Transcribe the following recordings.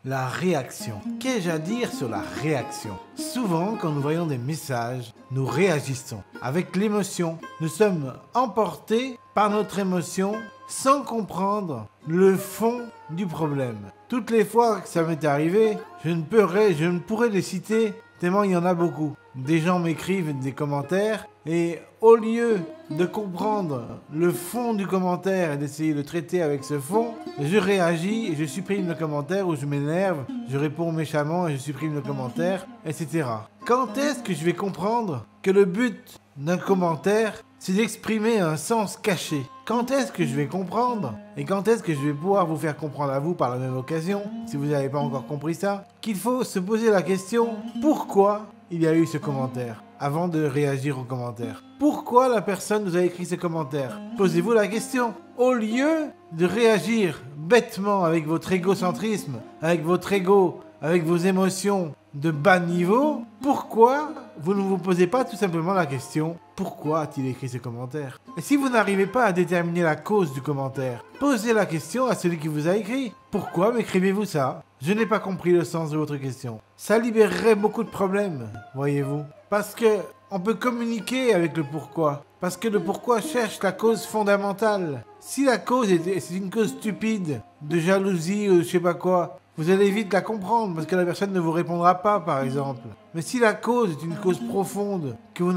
La réaction. Qu'ai-je à dire sur la réaction? Souvent, quand nous voyons des messages, nous réagissons avec l'émotion. Nous sommes emportés par notre émotion sans comprendre le fond du problème. Toutes les fois que ça m'est arrivé, je ne pourrais les citer tellement il y en a beaucoup. Des gens m'écrivent des commentaires et au lieu de comprendre le fond du commentaire et d'essayer de traiter avec ce fond, je réagis et je supprime le commentaire ou je m'énerve, je réponds méchamment et je supprime le commentaire, etc. Quand est-ce que je vais comprendre que le but d'un commentaire, c'est d'exprimer un sens caché? Quand est-ce que je vais comprendre et quand est-ce que je vais pouvoir vous faire comprendre à vous par la même occasion, si vous n'avez pas encore compris ça, qu'il faut se poser la question pourquoi il y a eu ce commentaire avant de réagir au commentaire. Pourquoi la personne vous a écrit ce commentaire? Posez-vous la question. Au lieu de réagir bêtement avec votre égocentrisme, avec votre ego, avec vos émotions de bas niveau, pourquoi vous ne vous posez pas tout simplement la question pourquoi a-t-il écrit ce commentaire? Et si vous n'arrivez pas à déterminer la cause du commentaire, posez la question à celui qui vous a écrit. Pourquoi m'écrivez-vous ça? Je n'ai pas compris le sens de votre question. Ça libérerait beaucoup de problèmes, voyez-vous. Parce que on peut communiquer avec le pourquoi. Parce que le pourquoi cherche la cause fondamentale. Si la cause c'est une cause stupide, de jalousie ou je sais pas quoi, vous allez vite la comprendre parce que la personne ne vous répondra pas, par exemple. Mais si la cause est une cause profonde que vous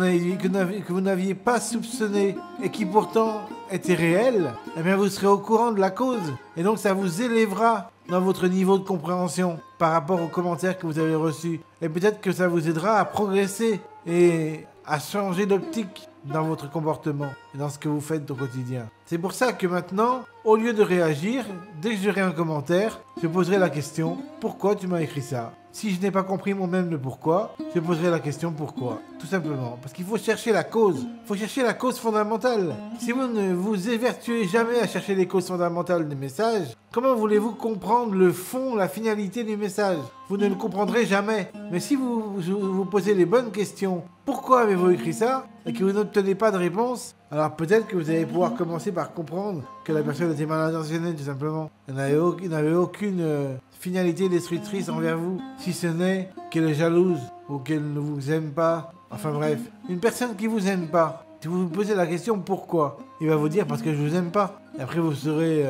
n'aviez pas soupçonnée et qui pourtant était réelle, eh bien vous serez au courant de la cause. Et donc ça vous élèvera dans votre niveau de compréhension par rapport aux commentaires que vous avez reçus. Et peut-être que ça vous aidera à progresser et à changer d'optique dans votre comportement et dans ce que vous faites au quotidien. C'est pour ça que maintenant, au lieu de réagir, dès que j'aurai un commentaire, je poserai la question « Pourquoi tu m'as écrit ça ?» Si je n'ai pas compris moi-même le pourquoi, je poserai la question pourquoi. Tout simplement. Parce qu'il faut chercher la cause. Il faut chercher la cause fondamentale. Si vous ne vous évertuez jamais à chercher les causes fondamentales des messages, comment voulez-vous comprendre le fond, la finalité du message? Vous ne le comprendrez jamais. Mais si vous posez les bonnes questions, pourquoi avez-vous écrit ça? Et que vous n'obtenez pas de réponse, alors peut-être que vous allez pouvoir commencer par comprendre que la personne était mal intentionnée, tout simplement. Elle n'avait aucune finalité destructrice envers vous, si ce n'est qu'elle est jalouse ou qu'elle ne vous aime pas. Enfin bref, une personne qui vous aime pas, si vous vous posez la question pourquoi, il va vous dire parce que je vous aime pas. Et après vous serez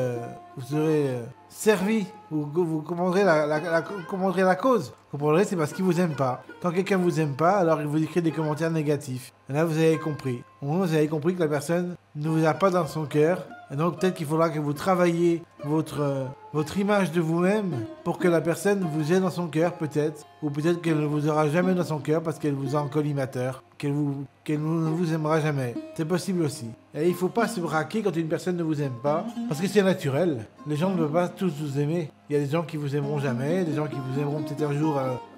servi, vous comprendrez comprendrez la cause. Vous comprendrez c'est parce qu'il vous aime pas. Quand quelqu'un vous aime pas, alors il vous écrit des commentaires négatifs. Et là vous avez compris. Au moins vous avez compris que la personne ne vous a pas dans son cœur. Et donc peut-être qu'il faudra que vous travailliez votre image de vous-même pour que la personne vous ait dans son cœur peut-être. Ou peut-être qu'elle ne vous aura jamais dans son cœur parce qu'elle vous a en collimateur. Qu'elle ne vous aimera jamais. C'est possible aussi. Et il ne faut pas se braquer quand une personne ne vous aime pas. Parce que c'est naturel. Les gens ne peuvent pas tous vous aimer. Il y a des gens qui vous aimeront jamais. Des gens qui vous aimeront peut-être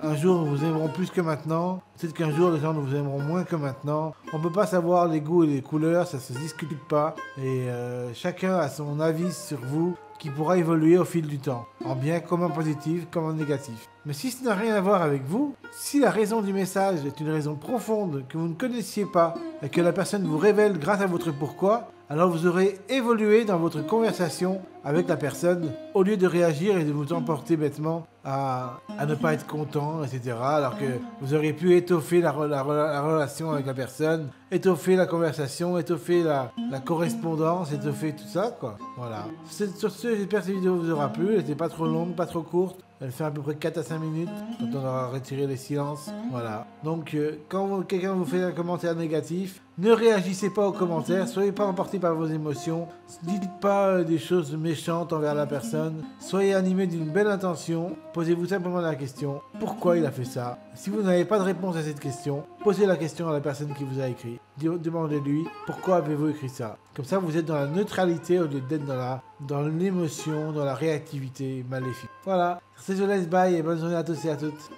un jour vous aimeront plus que maintenant. Peut-être qu'un jour les gens vous aimeront moins que maintenant. On ne peut pas savoir les goûts et les couleurs. Ça se discute pas. Et chacun a son avis sur vous qui pourra évoluer au fil du temps, en bien comme en positif, comme en négatif. Mais si ce n'a rien à voir avec vous, si la raison du message est une raison profonde que vous ne connaissiez pas et que la personne vous révèle grâce à votre pourquoi, alors vous aurez évolué dans votre conversation avec la personne au lieu de réagir et de vous emporter bêtement à ne pas être content, etc. Alors que vous auriez pu étoffer la relation avec la personne, étoffer la conversation, étoffer la correspondance, étoffer tout ça, quoi. Voilà. Sur ce, j'espère que cette vidéo vous aura plu. Elle n'était pas trop longue, pas trop courte. Elle fait à peu près 4 à 5 minutes quand on aura retiré les silences. Voilà. Donc, quand quelqu'un vous fait un commentaire négatif, ne réagissez pas aux commentaires. Soyez pas emporté par vos émotions. Dites pas des choses méchantes envers la personne. Soyez animé d'une belle intention. Posez-vous simplement la question pourquoi il a fait ça. Si vous n'avez pas de réponse à cette question, posez la question à la personne qui vous a écrit. Demandez-lui pourquoi avez-vous écrit ça. Comme ça, vous êtes dans la neutralité au lieu d'être dans l'émotion, dans la réactivité maléfique. Voilà. C'est je laisse bye et bonne journée à tous et à toutes.